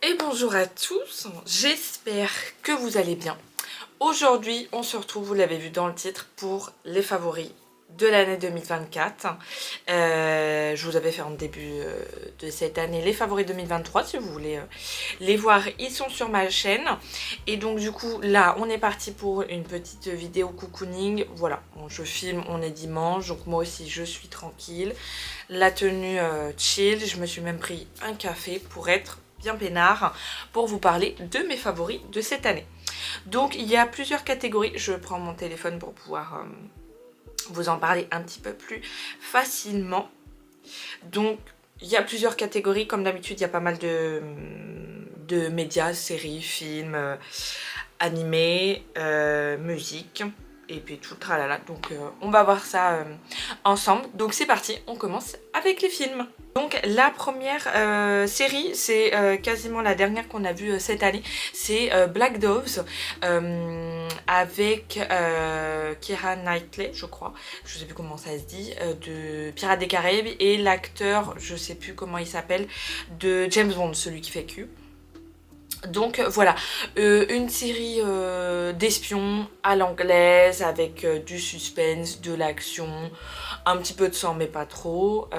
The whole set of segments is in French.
Et bonjour à tous, j'espère que vous allez bien. Aujourd'hui, on se retrouve, vous l'avez vu dans le titre, pour les favoris de l'année 2024. Je vous avais fait en début de cette année les favoris 2023, si vous voulez les voir, ils sont sur ma chaîne. Et donc du coup, là, on est parti pour une petite vidéo cocooning. Voilà, bon, je filme, on est dimanche, donc moi aussi je suis tranquille. La tenue chill, je me suis même pris un café pour être bien peinard pour vous parler de mes favoris de cette année. Donc il y a plusieurs catégories, je prends mon téléphone pour pouvoir vous en parler un petit peu plus facilement. Donc il y a plusieurs catégories, comme d'habitude il y a pas mal de médias, séries, films, animés, musique et puis tout le tralala. Donc on va voir ça ensemble. Donc c'est parti, on commence avec les films. Donc la première série, c'est quasiment la dernière qu'on a vue cette année, c'est Black Doves avec Keira Knightley, je crois, je sais plus comment ça se dit, de Pirates des Caraïbes, et l'acteur, je sais plus comment il s'appelle, de James Bond, celui qui fait Q. Donc voilà, une série d'espions à l'anglaise avec du suspense, de l'action, un petit peu de sang mais pas trop,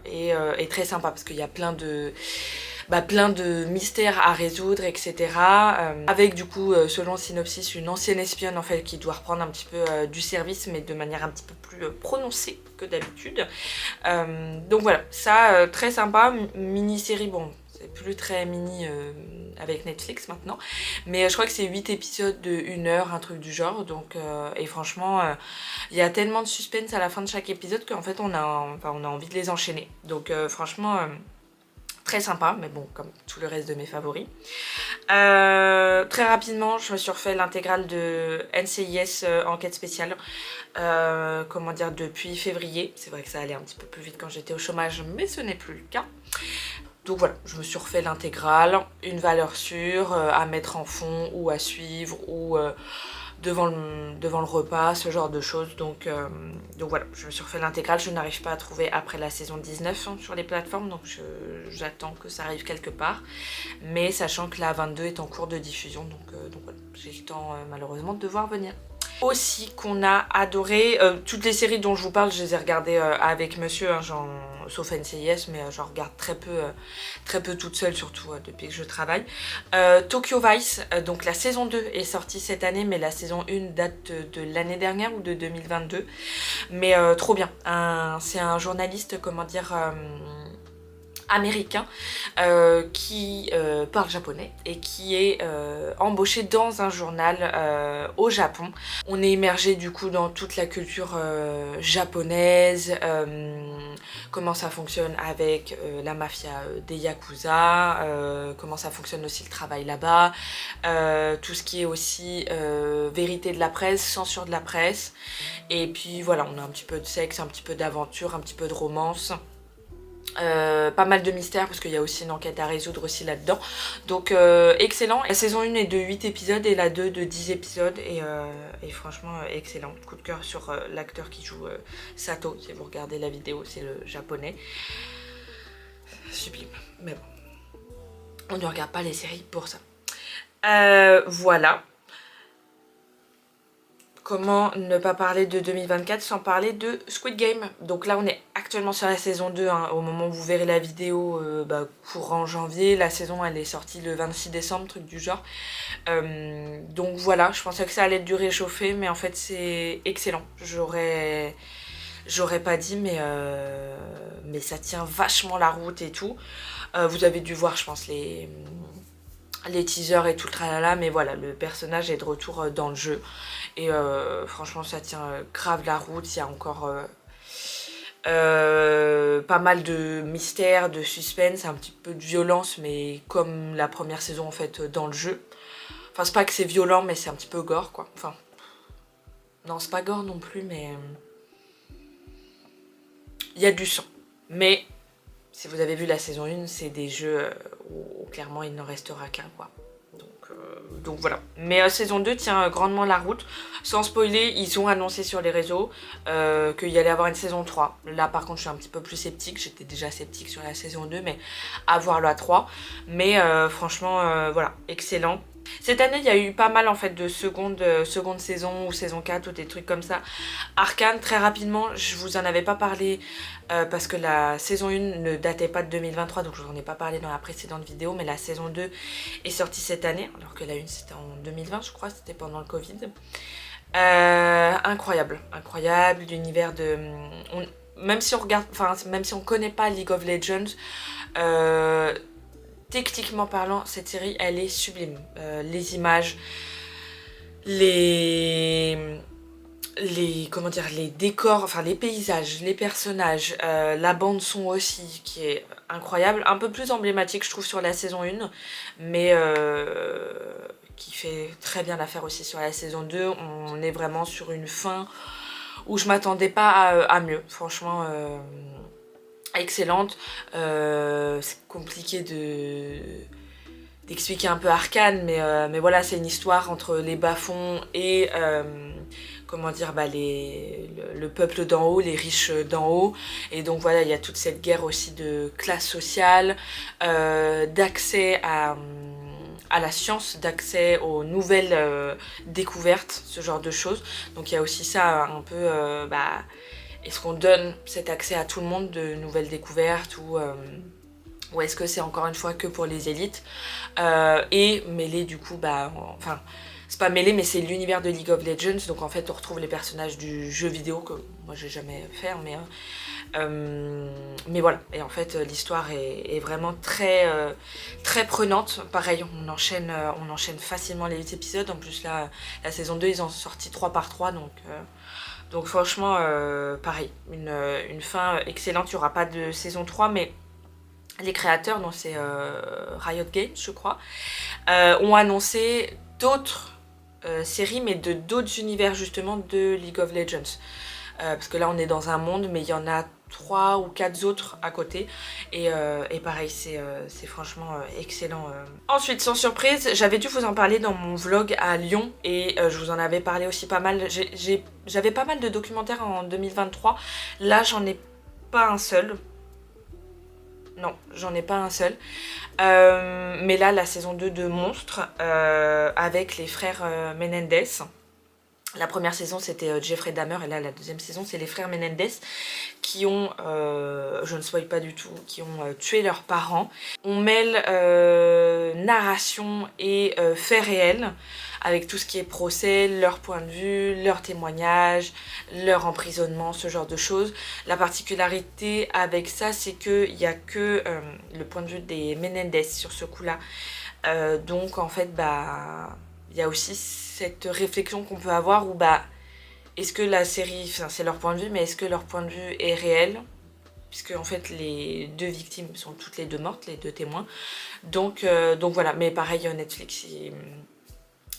et très sympa parce qu'il y a plein de mystères à résoudre, etc. Avec du coup, selon le synopsis, une ancienne espionne en fait qui doit reprendre un petit peu du service mais de manière un petit peu plus prononcée que d'habitude. Donc voilà, ça très sympa, mini-série, bon c'est plus très mini avec Netflix maintenant, mais je crois que c'est 8 épisodes de 1 heure, un truc du genre, donc et franchement il y a tellement de suspense à la fin de chaque épisode qu'en fait on a envie de les enchaîner, donc franchement très sympa, mais bon, comme tout le reste de mes favoris. Très rapidement, je me suis refait l'intégrale de NCIS Enquête spéciale, comment dire, depuis février. C'est vrai que ça allait un petit peu plus vite quand j'étais au chômage, mais ce n'est plus le cas. Donc voilà, je me suis refait l'intégrale, une valeur sûre à mettre en fond ou à suivre ou devant le repas, ce genre de choses. Donc voilà, je me suis refait l'intégrale. Je n'arrive pas à trouver après la saison 19 sur les plateformes, donc j'attends que ça arrive quelque part. Mais sachant que la 22 est en cours de diffusion, donc voilà, j'ai le temps malheureusement de devoir venir. Aussi qu'on a adoré, toutes les séries dont je vous parle, je les ai regardées avec monsieur, hein, sauf NCIS, mais j'en regarde très peu toute seule, surtout depuis que je travaille. Tokyo Vice, donc la saison 2 est sortie cette année, mais la saison 1 date de l'année dernière ou de 2022. Mais trop bien, c'est un journaliste, comment dire, américain qui parle japonais et qui est embauché dans un journal au Japon. On est immergé du coup dans toute la culture japonaise, comment ça fonctionne avec la mafia des yakuza, comment ça fonctionne aussi le travail là-bas, tout ce qui est aussi vérité de la presse, censure de la presse, et puis voilà, on a un petit peu de sexe, un petit peu d'aventure, un petit peu de romance. Pas mal de mystères parce qu'il y a aussi une enquête à résoudre aussi là-dedans, donc excellent. La saison 1 est de 8 épisodes et la 2 de 10 épisodes, et franchement excellent. Coup de cœur sur l'acteur qui joue Sato, si vous regardez la vidéo, c'est le japonais, sublime. Mais bon, on ne regarde pas les séries pour ça. Voilà. Comment ne pas parler de 2024 sans parler de Squid Game. Donc là on est actuellement sur la saison 2, hein, au moment où vous verrez la vidéo, courant janvier. La saison elle est sortie le 26 décembre, truc du genre. Donc voilà, je pensais que ça allait être du réchauffé, mais en fait c'est excellent. J'aurais pas dit, mais ça tient vachement la route et tout. Vous avez dû voir je pense les teasers et tout le tralala, mais voilà, le personnage est de retour dans le jeu, et franchement ça tient grave la route. Il y a encore pas mal de mystères, de suspense, un petit peu de violence, mais comme la première saison en fait dans le jeu. Enfin c'est pas que c'est violent, mais c'est un petit peu gore quoi, enfin non c'est pas gore non plus, mais il y a du sang. Mais si vous avez vu la saison 1, c'est des jeux où clairement il n'en restera qu'un quoi. Donc donc voilà. Mais saison 2 tient grandement la route. Sans spoiler, ils ont annoncé sur les réseaux qu'il y allait avoir une saison 3. Là par contre je suis un petit peu plus sceptique, j'étais déjà sceptique sur la saison 2, mais à voir la 3. Mais franchement voilà, excellent. Cette année il y a eu pas mal en fait de seconde saison ou saison 4 ou des trucs comme ça. Arcane, très rapidement, je vous en avais pas parlé parce que la saison 1 ne datait pas de 2023, donc je vous en ai pas parlé dans la précédente vidéo, mais la saison 2 est sortie cette année, alors que la 1 c'était en 2020 je crois, c'était pendant le Covid. Incroyable, incroyable, l'univers de... même si on regarde, enfin même si on connaît pas League of Legends, techniquement parlant, cette série elle est sublime. Les images, comment dire, les décors, enfin les paysages, les personnages, la bande son aussi qui est incroyable, un peu plus emblématique je trouve sur la saison 1, mais qui fait très bien l'affaire aussi sur la saison 2. On est vraiment sur une fin où je m'attendais pas à mieux, franchement excellente. C'est compliqué d'expliquer un peu Arcane, mais voilà, c'est une histoire entre les bas-fonds et comment dire, bah le peuple d'en haut, les riches d'en haut. Et donc voilà, il y a toute cette guerre aussi de classe sociale, d'accès à la science, d'accès aux nouvelles découvertes, ce genre de choses. Donc il y a aussi ça un peu, est-ce qu'on donne cet accès à tout le monde de nouvelles découvertes ou est-ce que c'est encore une fois que pour les élites et mêlé du coup, enfin c'est pas mêlé mais c'est l'univers de League of Legends, donc en fait on retrouve les personnages du jeu vidéo que moi j'ai jamais fait, mais voilà, et en fait l'histoire est vraiment très prenante. Pareil, on enchaîne facilement les 8 épisodes, en plus là la saison 2 ils ont sorti 3 par 3, donc franchement pareil, une fin excellente. Il n'y aura pas de saison 3, mais les créateurs, donc c'est Riot Games je crois, ont annoncé d'autres séries mais de d'autres univers justement de League of Legends. Parce que là on est dans un monde mais il y en a 3 ou 4 autres à côté et pareil c'est franchement excellent. Ensuite sans surprise, j'avais dû vous en parler dans mon vlog à Lyon et je vous en avais parlé aussi pas mal. J'avais pas mal de documentaires en 2023, là j'en ai pas un seul. Non, j'en ai pas un seul. Mais là, la saison 2 de Monstres, avec les frères Menendez. La première saison, c'était Jeffrey Dahmer, et là, la deuxième saison, c'est les frères Menendez qui ont, je ne spoil pas du tout, qui ont tué leurs parents. On mêle narration et faits réels, avec tout ce qui est procès, leur point de vue, leurs témoignages, leur emprisonnement, ce genre de choses. La particularité avec ça, c'est qu'il n'y a que le point de vue des Menendez sur ce coup-là. Donc en fait, il y a aussi cette réflexion qu'on peut avoir où est-ce que la série, enfin c'est leur point de vue, mais est-ce que leur point de vue est réel? Puisque en fait les deux victimes sont toutes les deux mortes, les deux témoins. Donc voilà, mais pareil Netflix,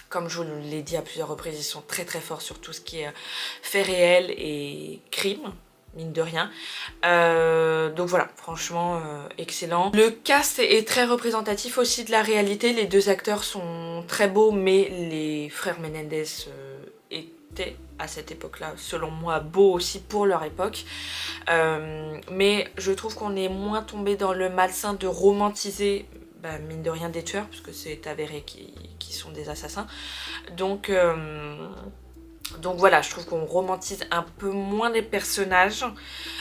comme je vous l'ai dit à plusieurs reprises, ils sont très forts sur tout ce qui est faits réels et crimes, mine de rien. Donc voilà, franchement excellent. Le cast est très représentatif aussi de la réalité. Les deux acteurs sont très beaux, mais les frères Menendez étaient à cette époque-là, selon moi, beaux aussi pour leur époque. Mais je trouve qu'on est moins tombé dans le malsain de romantiser mine de rien des tueurs, parce que c'est avéré qu'ils sont des assassins. Donc voilà, je trouve qu'on romantise un peu moins les personnages,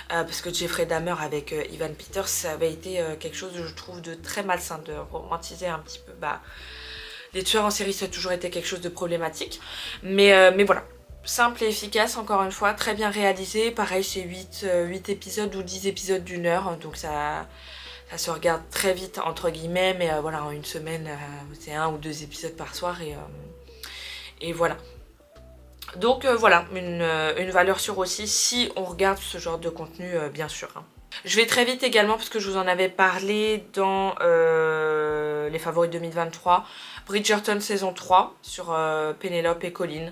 parce que Jeffrey Dahmer avec Evan Peters, ça avait été quelque chose, je trouve, de très malsain, de romantiser un petit peu. Les tueurs en série, ça a toujours été quelque chose de problématique, mais voilà. Simple et efficace, encore une fois, très bien réalisé. Pareil, c'est 8 épisodes ou 10 épisodes d'une heure, donc ça se regarde très vite, entre guillemets, mais voilà, en une semaine, c'est 1 ou 2 épisodes par soir, et voilà. Donc voilà, une valeur sûre aussi, si on regarde ce genre de contenu, bien sûr. Je vais très vite également, parce que je vous en avais parlé dans les favoris 2023, Bridgerton saison 3, sur Pénélope et Colin.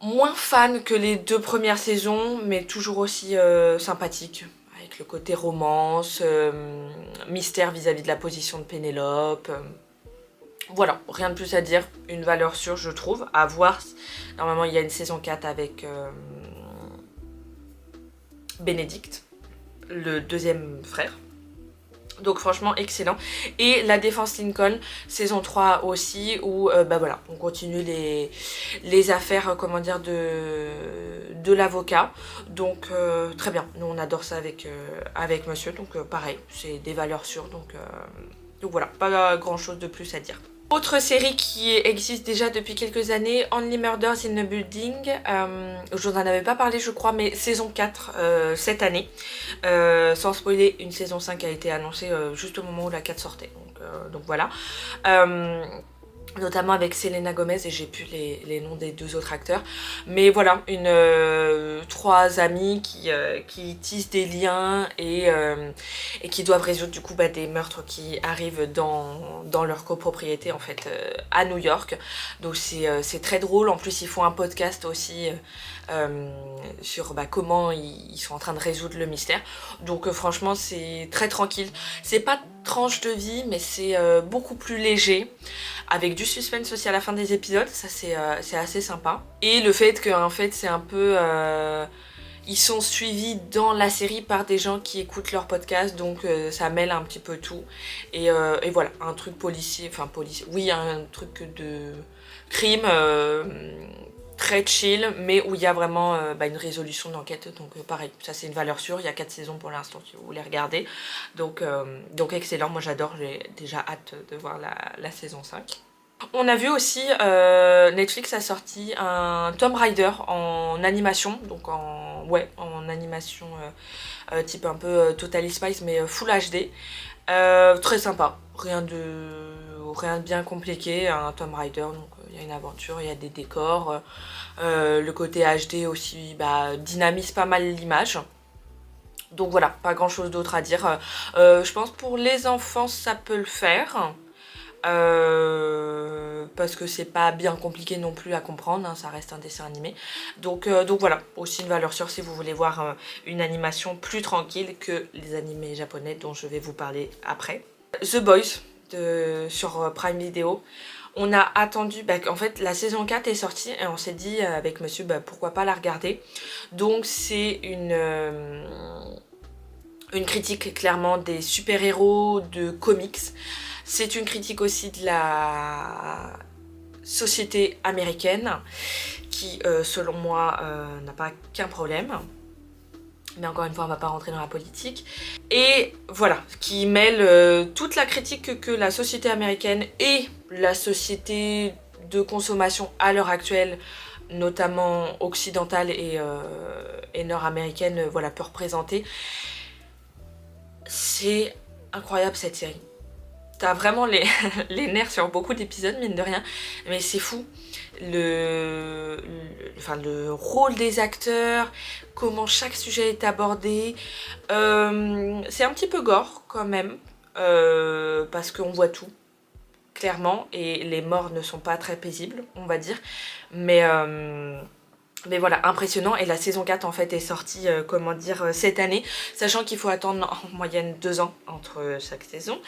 Moins fan que les 2 premières saisons, mais toujours aussi sympathique. Avec le côté romance, mystère vis-à-vis de la position de Pénélope. Voilà, rien de plus à dire, une valeur sûre je trouve, à voir. Normalement il y a une saison 4 avec Bénédicte, le deuxième frère. Donc franchement excellent. Et La Défense Lincoln, saison 3 aussi, où bah voilà, on continue les affaires, comment dire, de l'avocat. Donc très bien, nous on adore ça avec monsieur, donc pareil, c'est des valeurs sûres, donc voilà, pas grand chose de plus à dire. Autre série qui existe déjà depuis quelques années, Only Murders in the Building, je vous en avais pas parlé je crois, mais saison 4 cette année, sans spoiler, une saison 5 a été annoncée juste au moment où la 4 sortait, donc voilà. Notamment avec Selena Gomez, et j'ai plus les noms des deux autres acteurs, mais voilà, trois amis qui tissent des liens et qui doivent résoudre du coup des meurtres qui arrivent dans leur copropriété en fait à New York. Donc c'est très drôle, en plus ils font un podcast aussi sur comment ils sont en train de résoudre le mystère. Donc franchement c'est très tranquille, c'est pas tranche de vie mais c'est beaucoup plus léger, avec du suspense aussi à la fin des épisodes, ça c'est assez sympa. Et le fait que en fait c'est un peu ils sont suivis dans la série par des gens qui écoutent leur podcast, donc ça mêle un petit peu tout. Et voilà, un truc policier, enfin policier, oui, un truc de crime très chill, mais où il y a vraiment une résolution d'enquête, donc pareil, ça c'est une valeur sûre. Il y a 4 saisons pour l'instant si vous voulez regarder, donc excellent, moi j'adore, j'ai déjà hâte de voir la saison 5. On a vu aussi, Netflix a sorti un Tomb Raider en animation, donc en animation type un peu Totally Spice, mais Full HD. Très sympa, rien de bien compliqué, un Tomb Raider, donc il y a une aventure, il y a des décors, le côté HD aussi dynamise pas mal l'image. Donc voilà, pas grand chose d'autre à dire. Je pense pour les enfants ça peut le faire. Parce que c'est pas bien compliqué non plus à comprendre, hein, ça reste un dessin animé. Donc voilà, aussi une valeur sûre si vous voulez voir une animation plus tranquille que les animés japonais dont je vais vous parler après. The Boys sur Prime Video. On a attendu, en fait la saison 4 est sortie et on s'est dit avec monsieur pourquoi pas la regarder. Donc c'est une critique clairement des super-héros, de comics. C'est une critique aussi de la société américaine qui, selon moi, n'a pas qu'un problème. Mais encore une fois, on va pas rentrer dans la politique. Et voilà, qui mêle toute la critique que la société américaine et la société de consommation à l'heure actuelle, notamment occidentale et nord-américaine, voilà, peut représenter. C'est incroyable cette série. T'as vraiment les nerfs sur beaucoup d'épisodes, mine de rien, mais c'est fou. Le rôle des acteurs, comment chaque sujet est abordé. C'est un petit peu gore quand même, parce qu'on voit tout, clairement, et les morts ne sont pas très paisibles, on va dire. Mais voilà, impressionnant. Et la saison 4 en fait est sortie cette année, sachant qu'il faut attendre en moyenne 2 ans entre chaque saison.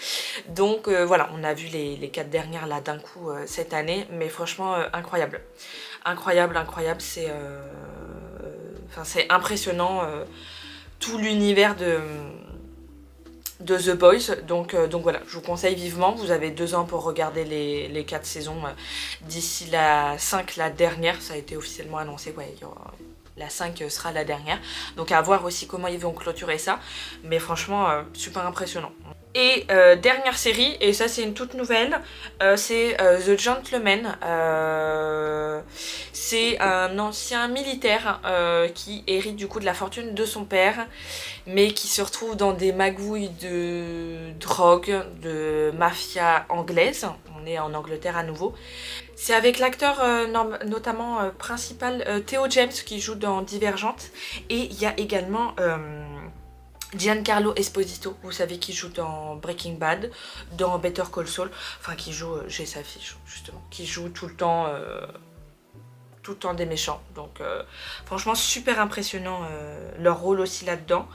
Donc voilà, on a vu les 4 dernières là d'un coup cette année, mais franchement incroyable. Incroyable, c'est impressionnant tout l'univers de The Boys, donc voilà, je vous conseille vivement. Vous avez 2 ans pour regarder les 4 saisons d'ici la 5, la dernière, ça a été officiellement annoncé, la 5 sera la dernière, donc à voir aussi comment ils vont clôturer ça, mais franchement super impressionnant. Et dernière série, et ça c'est une toute nouvelle, c'est The Gentleman. C'est un ancien militaire qui hérite du coup de la fortune de son père, mais qui se retrouve dans des magouilles de drogue, de mafia anglaise. On est en Angleterre à nouveau. C'est avec l'acteur notamment principal Theo James qui joue dans Divergente, et il y a également Giancarlo Esposito, vous savez, qui joue dans Breaking Bad, dans Better Call Saul, enfin qui joue, j'ai sa fiche justement, qui joue tout le temps des méchants. Donc franchement super impressionnant leur rôle aussi là-dedans.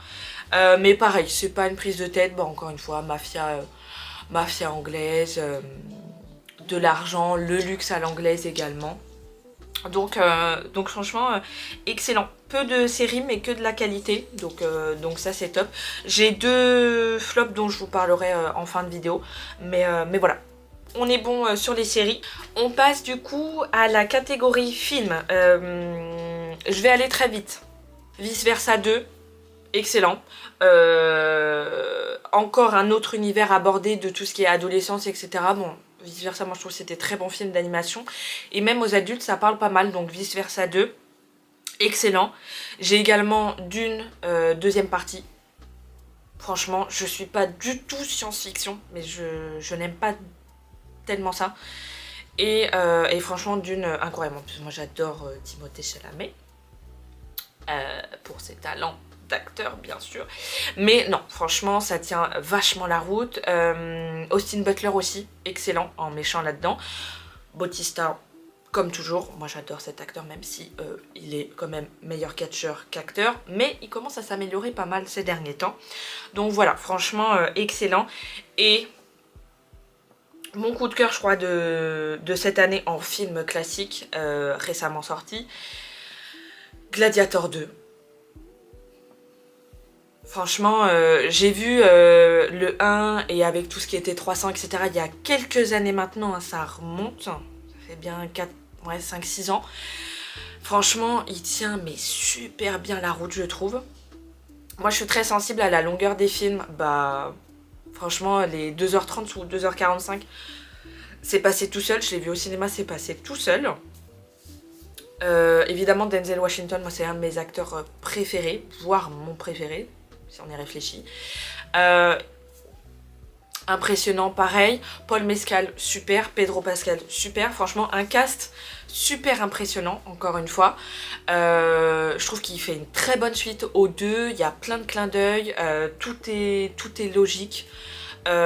Mais pareil, c'est pas une prise de tête, encore une fois, mafia anglaise, de l'argent, le luxe à l'anglaise également. Donc franchement, excellent. Peu de séries mais que de la qualité, donc ça c'est top. J'ai 2 flops dont je vous parlerai en fin de vidéo, mais voilà. On est bon sur les séries. On passe du coup à la catégorie film. Je vais aller très vite. Vice Versa 2, excellent. Encore un autre univers abordé de tout ce qui est adolescence, etc. Bon, Vice Versa, moi je trouve que c'était très bon film d'animation. Et même aux adultes, ça parle pas mal, donc Vice Versa 2, excellent. J'ai également Dune, deuxième partie. Franchement, je suis pas du tout science-fiction, mais je n'aime pas tellement ça. Et franchement, Dune, incroyable. En plus, moi j'adore Timothée Chalamet. Pour ses talents d'acteur bien sûr, mais non franchement ça tient vachement la route. Austin Butler aussi excellent en méchant là-dedans. Bautista comme toujours, moi j'adore cet acteur même si il est quand même meilleur catcheur qu'acteur, mais il commence à s'améliorer pas mal ces derniers temps, donc voilà franchement excellent. Et mon coup de cœur je crois de cette année en film classique récemment sorti, Gladiator 2. Franchement, j'ai vu le 1 et avec tout ce qui était 300, etc. il y a quelques années maintenant, hein, ça remonte. Ça fait bien 4, ouais, 5-6 ans. Franchement, il tient mais super bien la route, je trouve. Moi, je suis très sensible à la longueur des films. Bah, franchement, les 2h30 ou 2h45, c'est passé tout seul. Je l'ai vu au cinéma, c'est passé tout seul. Évidemment, Denzel Washington, moi, c'est un de mes acteurs préférés, voire mon préféré. Si on y réfléchit. Impressionnant pareil. Paul Mescal super, Pedro Pascal super, franchement un cast super impressionnant encore une fois. Je trouve qu'il fait une très bonne suite aux deux, il y a plein de clins d'œil, tout est logique.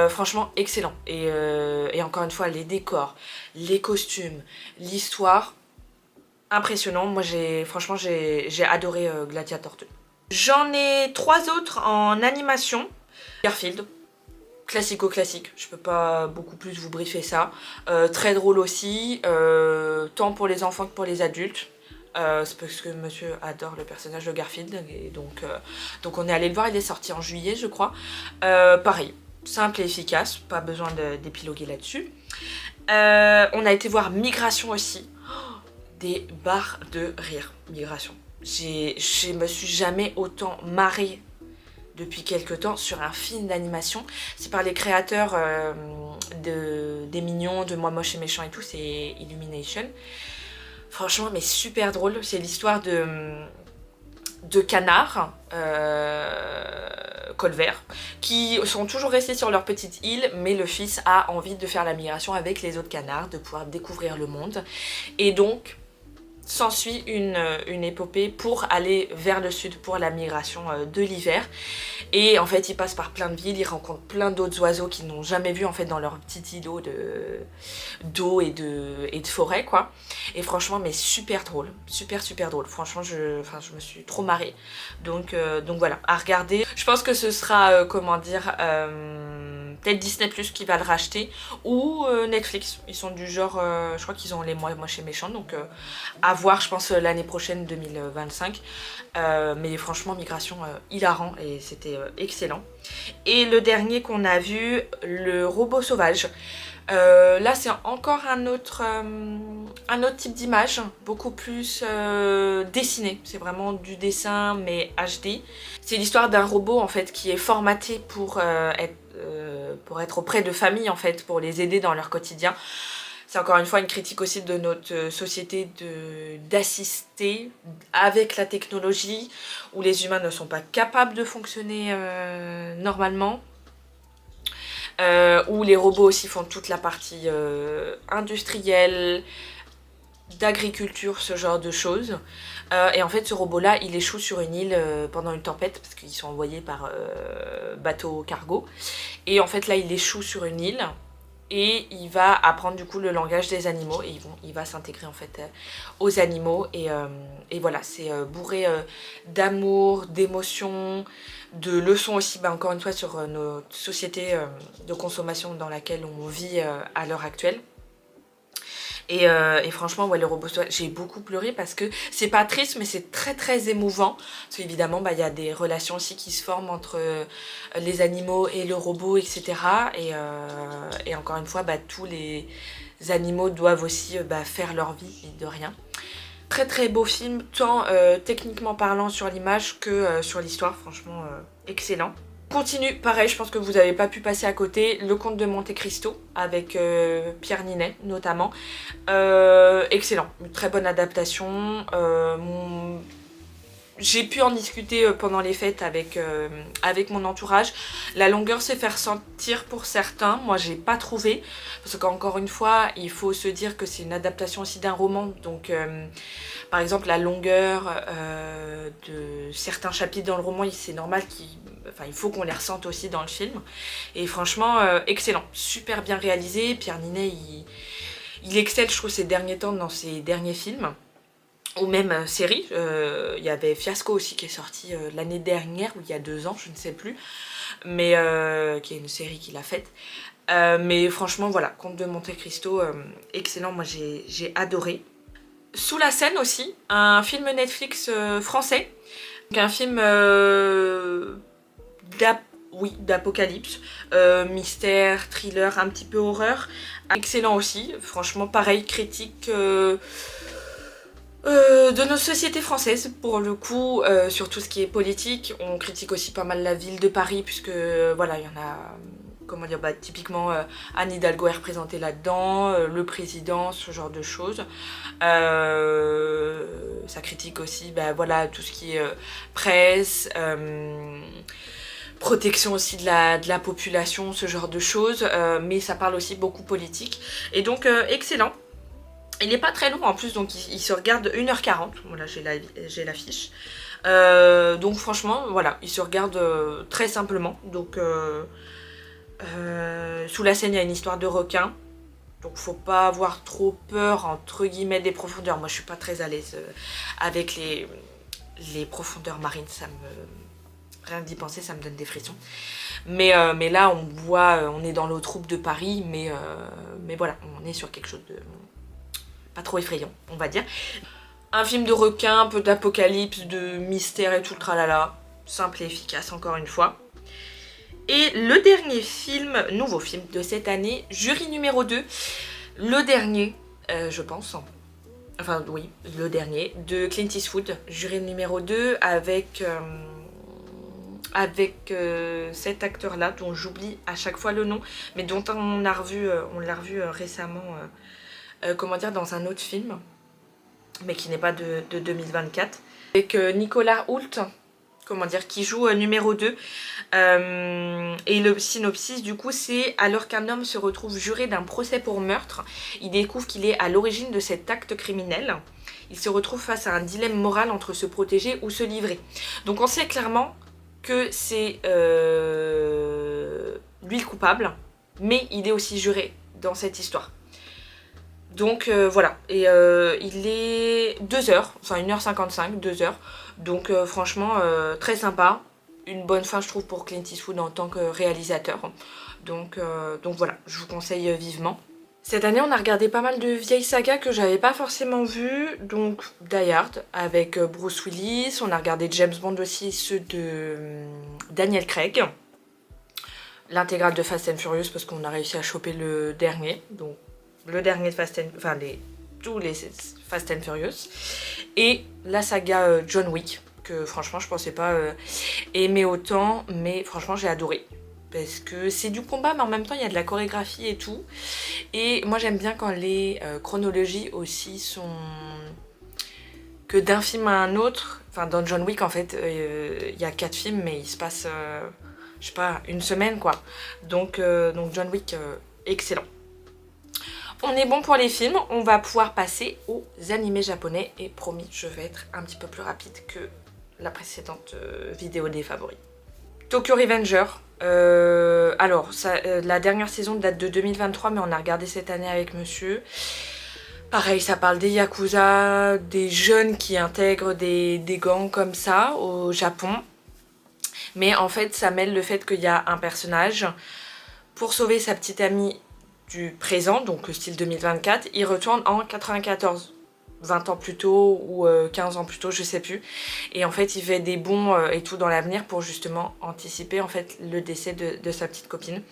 Franchement excellent. Et encore une fois les décors, les costumes, l'histoire, impressionnant. Moi franchement j'ai adoré Gladiator 2. J'en ai 3 autres en animation. Garfield, classico-classique, je peux pas beaucoup plus vous briefer ça. Très drôle aussi, tant pour les enfants que pour les adultes. C'est parce que monsieur adore le personnage de Garfield, et donc on est allé le voir, il est sorti en juillet je crois. Pareil, simple et efficace, pas besoin d'épiloguer là-dessus. On a été voir Migration aussi. Des barres de rire, Migration. Je me suis jamais autant marrée depuis quelques temps sur un film d'animation. C'est par les créateurs des Mignons, de Moi Moche et Méchant et tout, c'est Illumination. Franchement, mais super drôle. C'est l'histoire de canards colverts qui sont toujours restés sur leur petite île, mais le fils a envie de faire la migration avec les autres canards, de pouvoir découvrir le monde. Et donc s'ensuit une épopée pour aller vers le sud pour la migration de l'hiver. Et en fait, ils passent par plein de villes, ils rencontrent plein d'autres oiseaux qu'ils n'ont jamais vus en fait dans leur petit îlot d'eau et de forêt quoi. Et franchement, mais super drôle, super drôle. Franchement, je me suis trop marrée. Donc voilà, à regarder. Je pense que ce sera, comment dire, peut-être Disney Plus qui va le racheter ou Netflix. Ils sont du genre, je crois qu'ils ont les Moi Moche et Méchant, donc à voir, je pense, l'année prochaine 2025. Mais franchement, Migration, hilarant et c'était excellent. Et le dernier qu'on a vu, Le Robot Sauvage. Là c'est encore un autre type d'image, beaucoup plus dessiné, c'est vraiment du dessin mais HD. C'est l'histoire d'un robot en fait qui est formaté pour être auprès de familles en fait, pour les aider dans leur quotidien. C'est encore une fois une critique aussi de notre société d'assister avec la technologie où les humains ne sont pas capables de fonctionner normalement. Où les robots aussi font toute la partie industrielle, d'agriculture, ce genre de choses. Et en fait ce robot là il échoue sur une île pendant une tempête parce qu'ils sont envoyés par bateau cargo. Et en fait là il échoue sur une île et il va apprendre du coup le langage des animaux et il va s'intégrer en fait aux animaux et voilà, c'est bourré d'amour, d'émotions, de leçons aussi, encore une fois sur notre société de consommation dans laquelle on vit à l'heure actuelle. Et franchement, ouais, le robot sauvage, j'ai beaucoup pleuré parce que c'est pas triste, mais c'est très très émouvant. Parce qu'évidemment, bah, y a des relations aussi qui se forment entre les animaux et le robot, etc. Et encore une fois, bah, tous les animaux doivent aussi bah, faire leur vie, mine de rien. Très très beau film, tant techniquement parlant sur l'image que sur l'histoire, franchement excellent. Continue, pareil, je pense que vous n'avez pas pu passer à côté, Le Comte de Monte Cristo avec Pierre Ninet notamment. Excellent, une très bonne adaptation. J'ai pu en discuter pendant les fêtes avec mon entourage. La longueur s'est fait ressentir pour certains, moi j'ai pas trouvé. Parce qu'encore une fois, il faut se dire que c'est une adaptation aussi d'un roman. Donc par exemple la longueur de certains chapitres dans le roman, c'est normal il faut qu'on les ressente aussi dans le film. Et franchement, excellent, super bien réalisé. Pierre Ninet, il excelle, je trouve, ces derniers temps dans ses derniers films. Ou même série, il y avait Fiasco aussi qui est sorti l'année dernière, ou il y a 2 ans, je ne sais plus, mais qui est une série qu'il a faite. Mais franchement, voilà, Comte de Monte Cristo, excellent, moi j'ai adoré. Sous la scène aussi, un film Netflix français, un film d'apocalypse, mystère, thriller, un petit peu horreur, excellent aussi, franchement pareil, critique de nos sociétés françaises pour le coup, sur tout ce qui est politique. On critique aussi pas mal la ville de Paris puisque voilà, il y en a, comment dire, bah, typiquement Anne Hidalgo est représentée là-dedans, le président, ce genre de choses. Ça critique aussi bah, voilà, tout ce qui est presse, protection aussi de la population, ce genre de choses, mais ça parle aussi beaucoup politique. Et donc excellent. Il n'est pas très long en plus, donc il se regarde 1h40. Voilà, j'ai l'affiche. Donc franchement, voilà, il se regarde très simplement. Donc sous la scène, il y a une histoire de requin. Donc faut pas avoir trop peur, entre guillemets, des profondeurs. Moi, je suis pas très à l'aise avec les profondeurs marines. Rien que d'y penser, ça me donne des frissons. Mais là, on est dans l'eau trouble de Paris, mais voilà, on est sur quelque chose de pas trop effrayant, on va dire. Un film de requin, un peu d'apocalypse, de mystère et tout le tralala. Simple et efficace, encore une fois. Et le dernier film, nouveau film de cette année, Jury numéro 2. Le dernier, je pense. Enfin, oui, le dernier, de Clint Eastwood. Jury numéro 2 avec cet acteur-là, dont j'oublie à chaque fois le nom, mais dont on l'a revu récemment, comment dire, dans un autre film, mais qui n'est pas de 2024, avec Nicolas Hoult, comment dire, qui joue numéro 2. Et le synopsis, du coup, c'est: alors qu'un homme se retrouve juré d'un procès pour meurtre, il découvre qu'il est à l'origine de cet acte criminel. Il se retrouve face à un dilemme moral entre se protéger ou se livrer. Donc on sait clairement que c'est lui le coupable, mais il est aussi juré dans cette histoire. Donc voilà, et il est 2h, enfin 1h55, 2h, donc franchement très sympa, une bonne fin je trouve pour Clint Eastwood en tant que réalisateur, donc voilà, je vous conseille vivement. Cette année on a regardé pas mal de vieilles sagas que j'avais pas forcément vues, donc Die Hard avec Bruce Willis, on a regardé James Bond aussi, ceux de Daniel Craig, l'intégrale de Fast and Furious parce qu'on a réussi à choper le dernier, donc le dernier de tous les Fast and Furious, et la saga John Wick, que franchement je pensais pas aimer autant, mais franchement j'ai adoré. Parce que c'est du combat, mais en même temps il y a de la chorégraphie et tout. Et moi j'aime bien quand les chronologies aussi sont que d'un film à un autre. Enfin dans John Wick en fait il y a 4 films, mais il se passe je sais pas, une semaine quoi. Donc John Wick excellent. On est bon pour les films, on va pouvoir passer aux animés japonais et promis, je vais être un petit peu plus rapide que la précédente vidéo des favoris. Tokyo Revenger, alors la dernière saison date de 2023 mais on a regardé cette année avec monsieur. Pareil, ça parle des yakuza, des jeunes qui intègrent des gangs comme ça au Japon. Mais en fait ça mêle le fait qu'il y a un personnage, pour sauver sa petite amie du présent, donc le style 2024, il retourne en 94. 20 ans plus tôt ou 15 ans plus tôt, je sais plus. Et en fait, il fait des bonds et tout dans l'avenir pour justement anticiper en fait le décès de sa petite copine.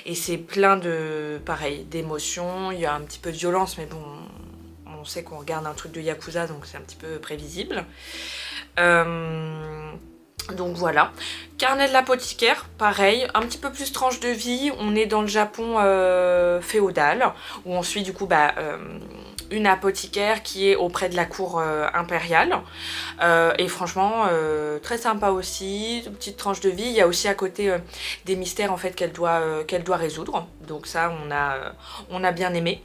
Et c'est plein de, pareil, d'émotions. Il y a un petit peu de violence, mais bon, on sait qu'on regarde un truc de Yakuza, donc c'est un petit peu prévisible. Donc voilà. Carnet de l'apothicaire, pareil, un petit peu plus tranche de vie. On est dans le Japon féodal, où on suit du coup une apothicaire qui est auprès de la cour impériale. Et franchement, très sympa aussi, une petite tranche de vie. Il y a aussi à côté des mystères en fait qu'elle doit résoudre. Donc ça, on a bien aimé.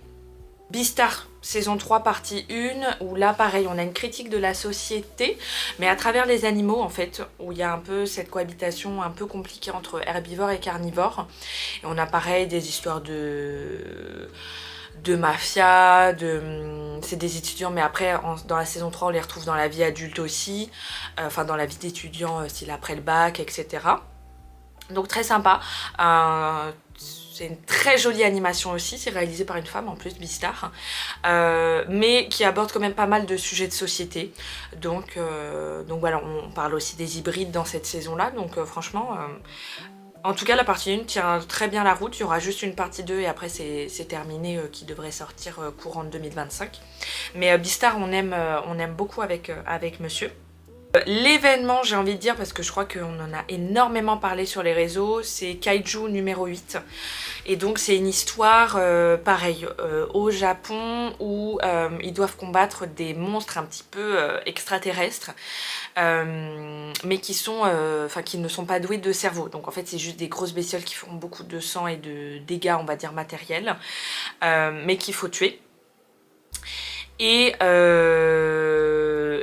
Beastars, saison 3, partie 1, où là, pareil, on a une critique de la société, mais à travers les animaux, en fait, où il y a un peu cette cohabitation un peu compliquée entre herbivores et carnivores. Et on a, pareil, des histoires de mafia, c'est des étudiants, mais après, dans la saison 3, on les retrouve dans la vie adulte aussi, enfin, dans la vie d'étudiant, style après le bac, etc. Donc, très sympa. C'est une très jolie animation aussi, c'est réalisé par une femme en plus, Beastars, mais qui aborde quand même pas mal de sujets de société. Donc voilà, on parle aussi des hybrides dans cette saison-là, donc franchement, en tout cas la partie 1 tient très bien la route. Il y aura juste une partie 2 et après c'est terminé, qui devrait sortir courant de 2025. Mais Beastars, on aime beaucoup avec monsieur. L'événement, j'ai envie de dire, parce que je crois qu'on en a énormément parlé sur les réseaux, c'est Kaiju numéro 8. Et donc c'est une histoire, pareil, au Japon, où ils doivent combattre des monstres un petit peu extraterrestres, mais qui ne sont pas doués de cerveau. Donc en fait c'est juste des grosses bestioles qui font beaucoup de sang et de dégâts, on va dire, matériels, mais qu'il faut tuer. Et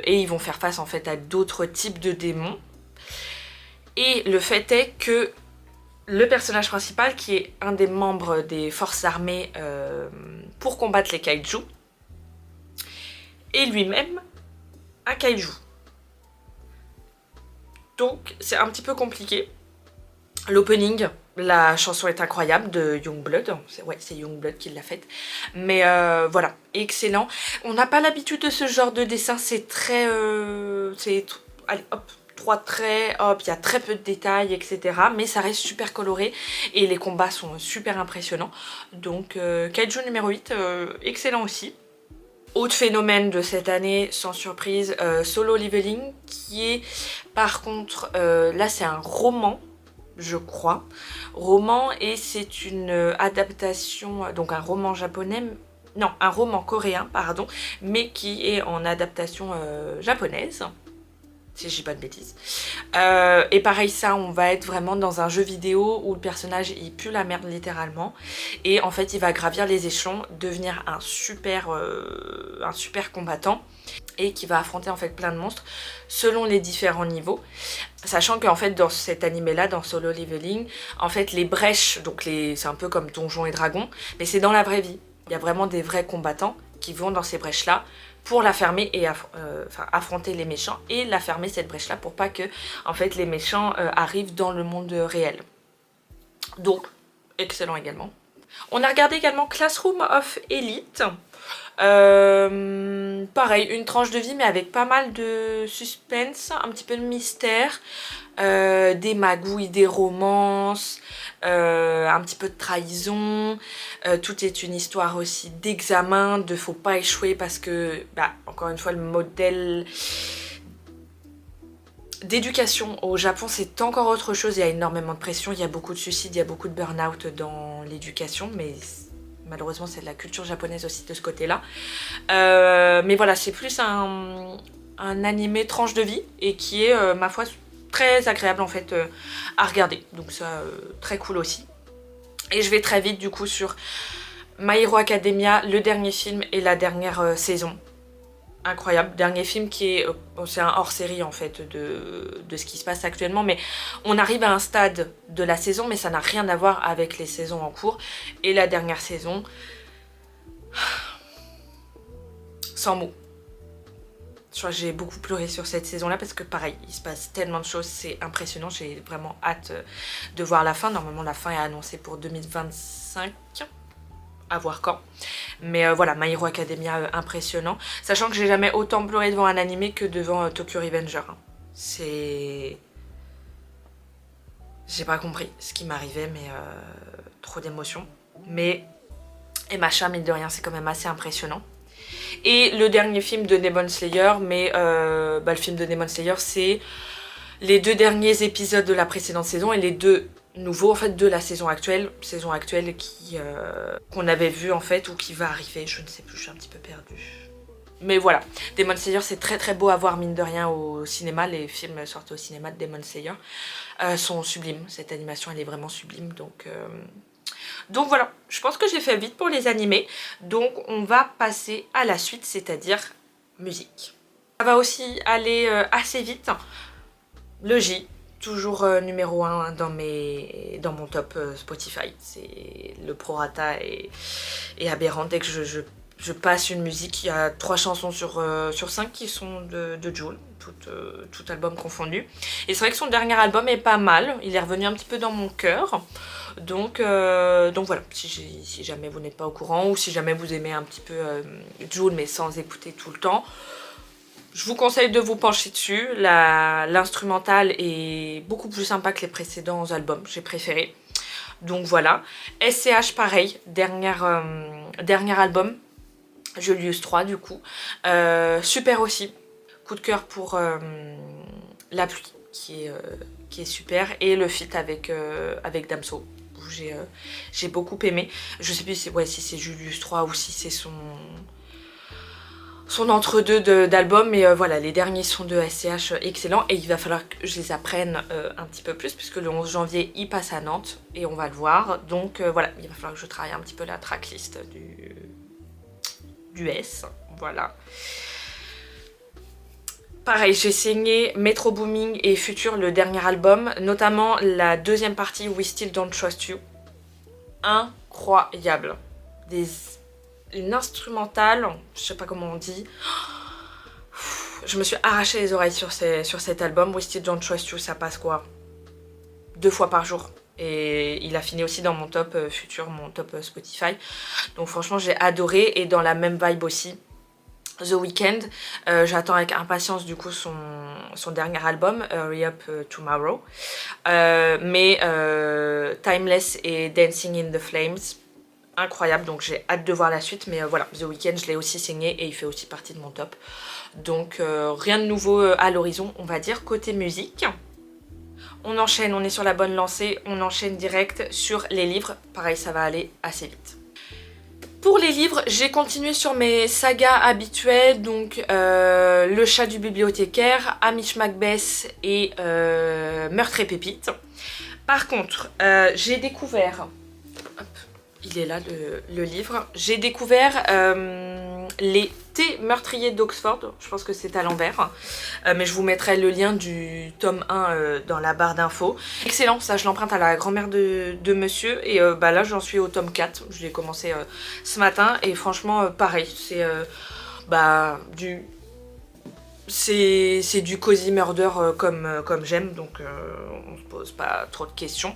ils vont faire face en fait à d'autres types de démons. Et le fait est que le personnage principal, qui est un des membres des forces armées pour combattre les kaiju, est lui-même un kaiju. Donc c'est un petit peu compliqué. L'opening, la chanson est incroyable de Youngblood, c'est Youngblood qui l'a faite, mais voilà, excellent. On n'a pas l'habitude de ce genre de dessin, c'est très, allez hop, 3 traits, hop, il y a très peu de détails, etc. Mais ça reste super coloré et les combats sont super impressionnants. Donc Kaiju numéro 8, excellent aussi. Autre phénomène de cette année, sans surprise, Solo Leveling, qui est par contre, là c'est un roman, je crois, et c'est une adaptation, donc un roman japonais, non, un roman coréen, pardon, mais qui est en adaptation japonaise, si je dis pas de bêtises. Et pareil, ça, on va être vraiment dans un jeu vidéo où le personnage, il pue la merde littéralement, et en fait, il va gravir les échelons, devenir un super combattant, et qui va affronter en fait plein de monstres selon les différents niveaux. Sachant qu'en fait dans cet animé là, dans Solo Leveling, en fait les brèches, donc c'est un peu comme Donjons et Dragons, mais c'est dans la vraie vie. Il y a vraiment des vrais combattants qui vont dans ces brèches là pour la fermer et affronter les méchants et la fermer cette brèche là pour pas que en fait les méchants arrivent dans le monde réel. Donc excellent également. On a regardé également Classroom of Elite. Pareil, une tranche de vie mais avec pas mal de suspense, un petit peu de mystère, des magouilles, des romances, un petit peu de trahison, tout est une histoire aussi d'examen, de faut pas échouer parce que, encore une fois, le modèle d'éducation au Japon c'est encore autre chose, il y a énormément de pression, il y a beaucoup de suicides, il y a beaucoup de burn-out dans l'éducation, mais malheureusement c'est de la culture japonaise aussi de ce côté-là. Mais voilà, c'est plus un animé tranche de vie et qui est, ma foi, très agréable en fait à regarder. Donc ça, très cool aussi. Et je vais très vite du coup sur My Hero Academia, le dernier film et la dernière saison. Incroyable, dernier film qui est, c'est un hors-série en fait de ce qui se passe actuellement, mais on arrive à un stade de la saison, mais ça n'a rien à voir avec les saisons en cours. Et la dernière saison, sans mots. Je crois que j'ai beaucoup pleuré sur cette saison-là parce que pareil, il se passe tellement de choses, c'est impressionnant. J'ai vraiment hâte de voir la fin. Normalement, la fin est annoncée pour 2025. à voir quand. Mais voilà, My Hero Academia, impressionnant. Sachant que j'ai jamais autant pleuré devant un animé que devant Tokyo Revenger. Hein. C'est... J'ai pas compris ce qui m'arrivait, mais trop d'émotions. Mais Emacha, mine de rien, c'est quand même assez impressionnant. Et le dernier film de Demon Slayer, mais le film de Demon Slayer, c'est les 2 derniers épisodes de la précédente saison et les 2 nouveaux en fait de la saison actuelle qui qu'on avait vu en fait ou qui va arriver, je ne sais plus, je suis un petit peu perdue. Mais voilà, Demon Slayer c'est très très beau à voir mine de rien au cinéma, les films sortis au cinéma de Demon Slayer sont sublimes, cette animation elle est vraiment sublime donc voilà, je pense que j'ai fait vite pour les animés, donc on va passer à la suite, c'est-à-dire musique. Ça va aussi aller assez vite, le J, toujours numéro 1 dans mon top Spotify, c'est le prorata est aberrant. Dès que je passe une musique, il y a 3 chansons sur 5 qui sont de Jul, tout album confondu. Et c'est vrai que son dernier album est pas mal, il est revenu un petit peu dans mon cœur. Donc voilà, si jamais vous n'êtes pas au courant ou si jamais vous aimez un petit peu Jul mais sans écouter tout le temps, je vous conseille de vous pencher dessus. L'instrumental est beaucoup plus sympa que les précédents albums, j'ai préféré. Donc voilà. SCH pareil, dernier album, Julius 3 du coup. Super aussi. Coup de cœur pour La pluie qui est super. Et le feat avec Damso. J'ai beaucoup aimé. Je sais plus si c'est Julius 3 ou si c'est son entre-deux d'albums, mais voilà, les derniers sons de SCH excellents et il va falloir que je les apprenne un petit peu plus puisque le 11 janvier il passe à Nantes et on va le voir, donc voilà, il va falloir que je travaille un petit peu la tracklist du S, voilà. Pareil, j'ai saigné Metro Booming et Future, le dernier album, notamment la deuxième partie We Still Don't Trust You. Incroyable. Une instrumentale, je sais pas comment on dit. Je me suis arraché les oreilles sur cet album. We Still Don't Trust You, ça passe quoi 2 fois par jour. Et il a fini aussi dans mon top Future, mon top Spotify. Donc franchement j'ai adoré et dans la même vibe aussi. The Weeknd, j'attends avec impatience du coup son dernier album, Hurry Up Tomorrow. Mais Timeless et Dancing in the Flames, incroyable, donc j'ai hâte de voir la suite. Mais voilà, The Weeknd je l'ai aussi saigné et il fait aussi partie de mon top. Donc rien de nouveau à l'horizon on va dire côté musique. On enchaîne, on est sur la bonne lancée, on enchaîne direct sur les livres. Pareil, ça va aller assez vite. Pour les livres, j'ai continué sur mes sagas habituelles, donc Le chat du bibliothécaire, Hamish Macbeth et Meurtre et pépites. Par contre, j'ai découvert, hop, il est là le livre, j'ai découvert les thés meurtriers d'Oxford, je pense que c'est à l'envers, mais je vous mettrai le lien du tome 1 dans la barre d'infos. Excellent, ça je l'emprunte à la grand-mère de monsieur et là j'en suis au tome 4, je l'ai commencé ce matin et franchement pareil, c'est du cozy murder comme j'aime, donc on se pose pas trop de questions.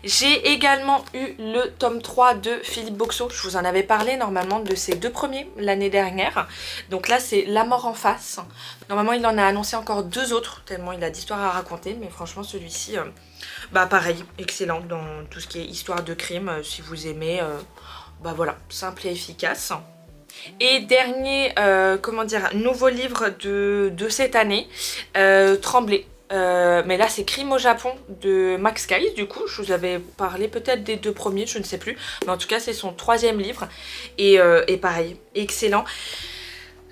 J'ai également eu le tome 3 de Philippe Boxeau, je vous en avais parlé normalement de ses 2 premiers l'année dernière. Donc là c'est La mort en face. Normalement il en a annoncé encore 2 autres, tellement il a d'histoires à raconter. Mais franchement celui-ci, pareil, excellent dans tout ce qui est histoire de crime. Si vous aimez, voilà, simple et efficace. Et dernier, nouveau livre de cette année, Trembler. Mais là c'est Crime au Japon de Max Sky, du coup je vous avais parlé peut-être des 2 premiers, je ne sais plus, mais en tout cas c'est son 3e livre et pareil, excellent.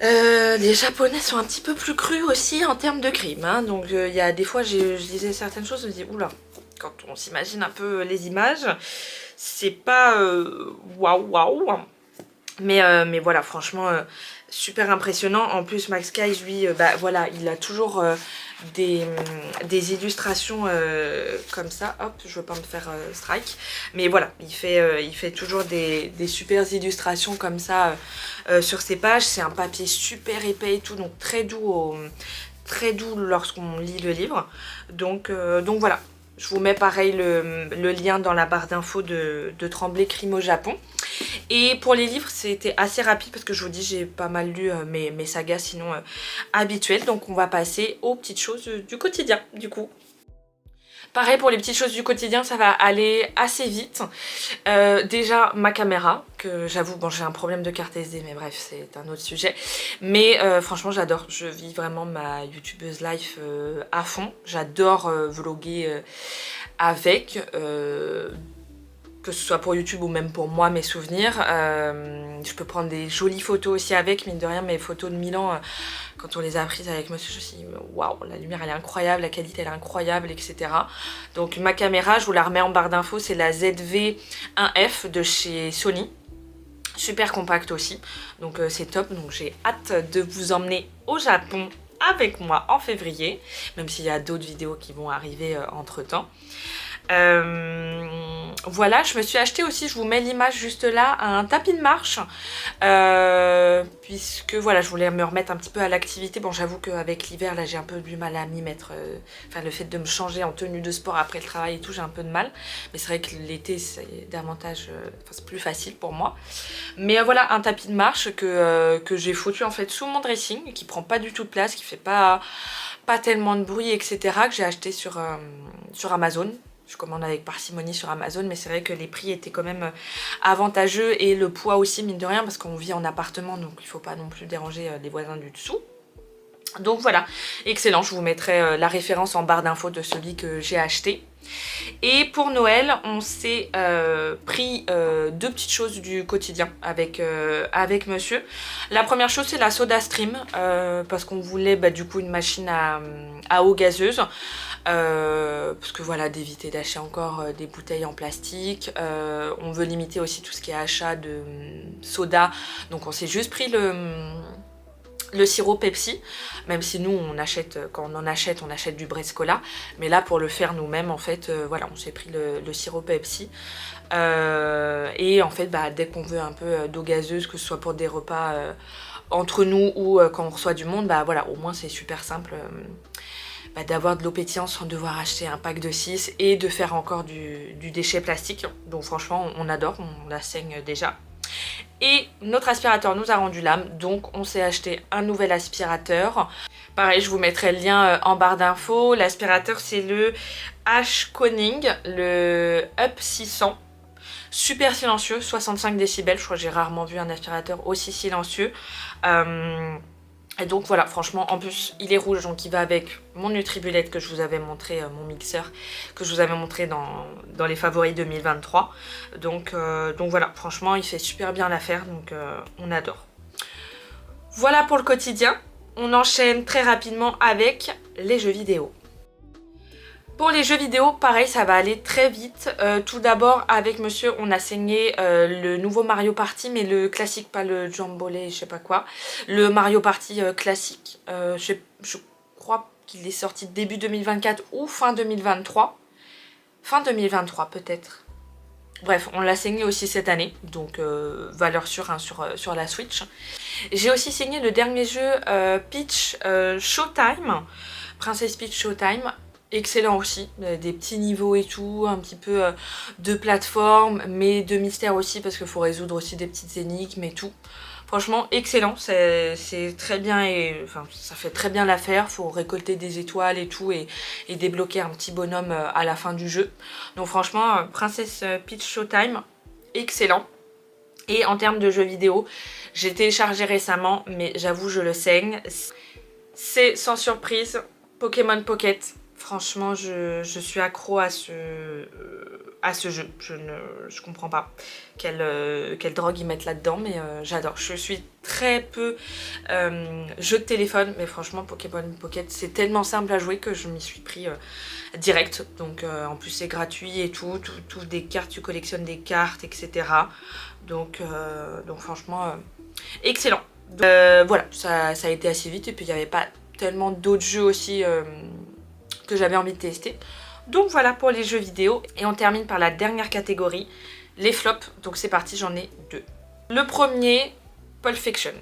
Les japonais sont un petit peu plus crus aussi en termes de crime, hein. Donc il y a des fois je lisais certaines choses, je me dis oula, quand on s'imagine un peu les images, c'est pas waouh. Mais voilà, franchement super impressionnant. En plus Max Sky lui, voilà, il a toujours des illustrations comme ça. Hop, je veux pas me faire strike, mais voilà, il fait toujours des super illustrations comme ça sur ses pages. C'est un papier super épais et tout, donc très doux lorsqu'on lit le livre. Donc voilà, je vous mets pareil le lien dans la barre d'infos de Trembler, Crime au Japon. Et pour les livres c'était assez rapide parce que je vous dis j'ai pas mal lu mes sagas sinon habituelles. Donc on va passer aux petites choses du quotidien du coup. Pareil pour les petites choses du quotidien, ça va aller assez vite. Déjà ma caméra, que j'avoue, bon j'ai un problème de carte SD, mais bref c'est un autre sujet. Mais franchement j'adore, je vis vraiment ma youtubeuse life à fond. J'adore vlogger avec, que ce soit pour YouTube ou même pour moi mes souvenirs. Je peux prendre des jolies photos aussi avec, mine de rien mes photos de Milan. Quand on les a prises avec monsieur, je me suis dit waouh, la lumière elle est incroyable, la qualité elle est incroyable, etc. Donc ma caméra, je vous la remets en barre d'infos, c'est la ZV-1F de chez Sony. Super compacte aussi, donc c'est top. Donc j'ai hâte de vous emmener au Japon avec moi en février, même s'il y a d'autres vidéos qui vont arriver entre temps. Voilà, je me suis acheté aussi, je vous mets l'image juste là, un tapis de marche, puisque voilà, je voulais me remettre un petit peu à l'activité. Bon, j'avoue qu'avec l'hiver là j'ai un peu du mal à m'y mettre, enfin le fait de me changer en tenue de sport après le travail et tout, j'ai un peu de mal, mais c'est vrai que l'été c'est davantage, c'est plus facile pour moi. Mais voilà, un tapis de marche que j'ai foutu en fait sous mon dressing, qui prend pas du tout de place, qui fait pas tellement de bruit, etc., que j'ai acheté sur Amazon. Je commande avec parcimonie sur Amazon, mais c'est vrai que les prix étaient quand même avantageux et le poids aussi, mine de rien, parce qu'on vit en appartement, donc il ne faut pas non plus déranger les voisins du dessous. Donc voilà, excellent, je vous mettrai la référence en barre d'infos de celui que j'ai acheté. Et pour Noël, on s'est pris deux petites choses du quotidien avec monsieur. La première chose, c'est la SodaStream, parce qu'on voulait du coup une machine à eau gazeuse. Parce que voilà, d'éviter d'acheter encore des bouteilles en plastique. On veut limiter aussi tout ce qui est achat de soda. Donc on s'est juste pris le sirop Pepsi, même si nous on achète, quand on en achète, on achète du Brescola, mais là pour le faire nous-mêmes en fait, voilà, on s'est pris le sirop Pepsi. Et en fait dès qu'on veut un peu d'eau gazeuse, que ce soit pour des repas entre nous ou quand on reçoit du monde, voilà, au moins c'est super simple d'avoir de l'eau pétillante sans devoir acheter un pack de 6 et de faire encore du déchet plastique. Donc franchement on adore, on la saigne déjà. Et notre aspirateur nous a rendu l'âme, donc on s'est acheté un nouvel aspirateur. Pareil, je vous mettrai le lien en barre d'infos. L'aspirateur c'est le H-Koning, le Up 600. Super silencieux, 65 décibels. Je crois que j'ai rarement vu un aspirateur aussi silencieux. Et donc voilà, franchement, en plus, il est rouge, donc il va avec mon Nutribullet que je vous avais montré, mon mixeur, que je vous avais montré dans les favoris 2023. Donc voilà, franchement, il fait super bien l'affaire, donc on adore. Voilà pour le quotidien. On enchaîne très rapidement avec les jeux vidéo. Pour les jeux vidéo, pareil, ça va aller très vite. Tout d'abord, avec monsieur, on a saigné le nouveau Mario Party, mais le classique, pas le Jambolé, je sais pas quoi. Le Mario Party classique. Je crois qu'il est sorti début 2024 ou fin 2023. Fin 2023 peut-être. Bref, on l'a saigné aussi cette année, donc valeur sûre hein, sur la Switch. J'ai aussi saigné le dernier jeu Peach Showtime, Princess Peach Showtime. Excellent aussi, des petits niveaux et tout, un petit peu de plateforme, mais de mystère aussi parce qu'il faut résoudre aussi des petites énigmes et tout. Franchement, excellent, c'est très bien et enfin ça fait très bien l'affaire. Faut récolter des étoiles et tout et débloquer un petit bonhomme à la fin du jeu. Donc franchement, Princess Peach Showtime, excellent. Et en termes de jeux vidéo, j'ai téléchargé récemment, mais j'avoue je le saigne. C'est sans surprise Pokémon Pocket. Franchement, je suis accro à ce jeu. Je comprends pas quelle drogue ils mettent là-dedans, mais j'adore. Je suis très peu jeu de téléphone, mais franchement, Pokémon Pocket, c'est tellement simple à jouer que je m'y suis pris direct. Donc, en plus, c'est gratuit et tout. Tu ouvres des cartes, tu collectionnes des cartes, etc. Donc franchement, excellent. Voilà, ça a été assez vite et puis il n'y avait pas tellement d'autres jeux aussi que j'avais envie de tester. Donc voilà pour les jeux vidéo. Et on termine par la dernière catégorie, les flops. Donc c'est parti, j'en ai deux. Le premier, Pulp Fiction.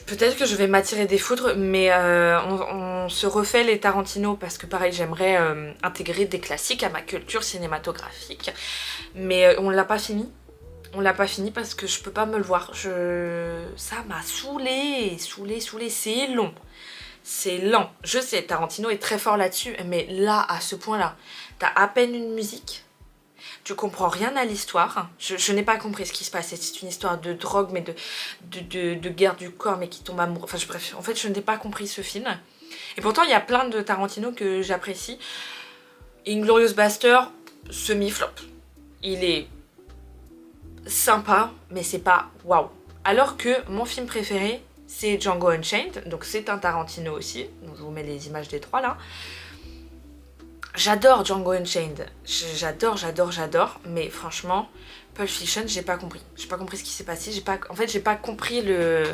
Peut-être que je vais m'attirer des foudres, mais on se refait les Tarantino parce que pareil, j'aimerais intégrer des classiques à ma culture cinématographique. Mais on ne l'a pas fini. On l'a pas fini parce que je peux pas me le voir. Ça m'a saoulée, c'est long. C'est lent. Je sais, Tarantino est très fort là-dessus, mais là, à ce point-là, t'as à peine une musique, tu comprends rien à l'histoire. Je n'ai pas compris ce qui se passe. C'est une histoire de drogue, mais de guerre du corps, mais qui tombe amoureux. Enfin, bref, en fait, je n'ai pas compris ce film. Et pourtant, il y a plein de Tarantino que j'apprécie. Inglourious Basterds, semi-flop. Il est sympa, mais c'est pas waouh. Alors que mon film préféré, c'est Django Unchained, donc c'est un Tarantino aussi. Donc je vous mets les images des trois là. J'adore Django Unchained, j'adore, mais franchement, Pulp Fiction, j'ai pas compris. J'ai pas compris ce qui s'est passé, en fait, j'ai pas compris le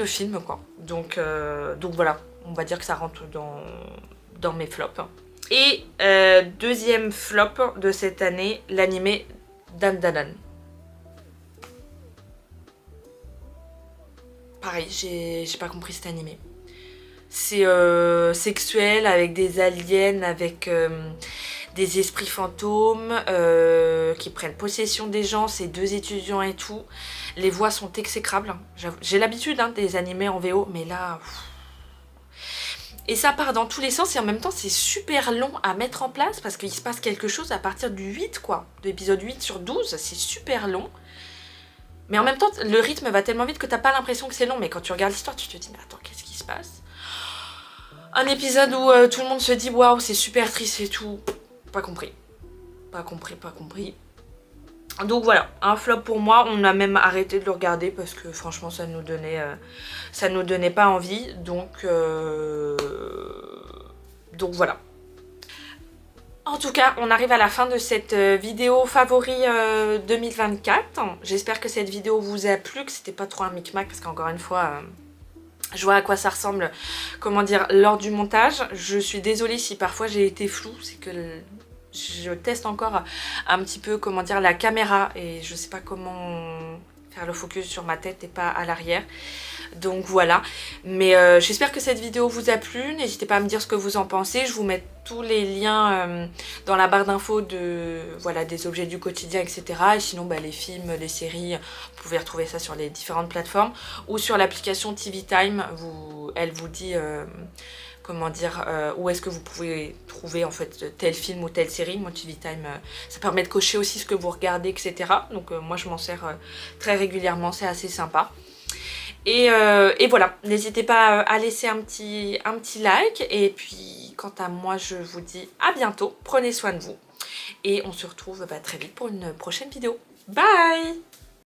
film, quoi. Donc voilà, on va dire que ça rentre dans mes flops. Et deuxième flop de cette année, l'animé Dan Dan Dan. Pareil, j'ai pas compris cet animé. C'est sexuel avec des aliens, avec des esprits fantômes qui prennent possession des gens, c'est 2 étudiants et tout. Les voix sont exécrables. J'ai l'habitude des animés en VO, mais là... Et ça part dans tous les sens et en même temps c'est super long à mettre en place parce qu'il se passe quelque chose à partir du 8 quoi. De l'épisode 8 sur 12, c'est super long. Mais en même temps, le rythme va tellement vite que t'as pas l'impression que c'est long. Mais quand tu regardes l'histoire, tu te dis, mais attends, qu'est-ce qui se passe? Un épisode où tout le monde se dit, waouh, c'est super triste et tout. Pas compris. Pas compris. Donc voilà, un flop pour moi. On a même arrêté de le regarder parce que franchement, ça nous donnait pas envie. Donc voilà. En tout cas, on arrive à la fin de cette vidéo favori 2024. J'espère que cette vidéo vous a plu, que c'était pas trop un micmac, parce qu'encore une fois, je vois à quoi ça ressemble, comment dire, lors du montage. Je suis désolée si parfois j'ai été floue, c'est que je teste encore un petit peu, comment dire, la caméra, et je sais pas comment faire le focus sur ma tête et pas à l'arrière. Donc voilà, mais j'espère que cette vidéo vous a plu, n'hésitez pas à me dire ce que vous en pensez, je vous mets tous les liens dans la barre d'infos des objets du quotidien, etc. Et sinon les films, les séries, vous pouvez retrouver ça sur les différentes plateformes ou sur l'application TV Time, elle vous dit comment dire, où est-ce que vous pouvez trouver en fait tel film ou telle série. Moi TV Time, ça permet de cocher aussi ce que vous regardez, etc. Donc moi je m'en sers très régulièrement, c'est assez sympa. Et voilà, n'hésitez pas à laisser un petit like. Et puis quant à moi, je vous dis à bientôt. Prenez soin de vous. Et on se retrouve très vite pour une prochaine vidéo. Bye!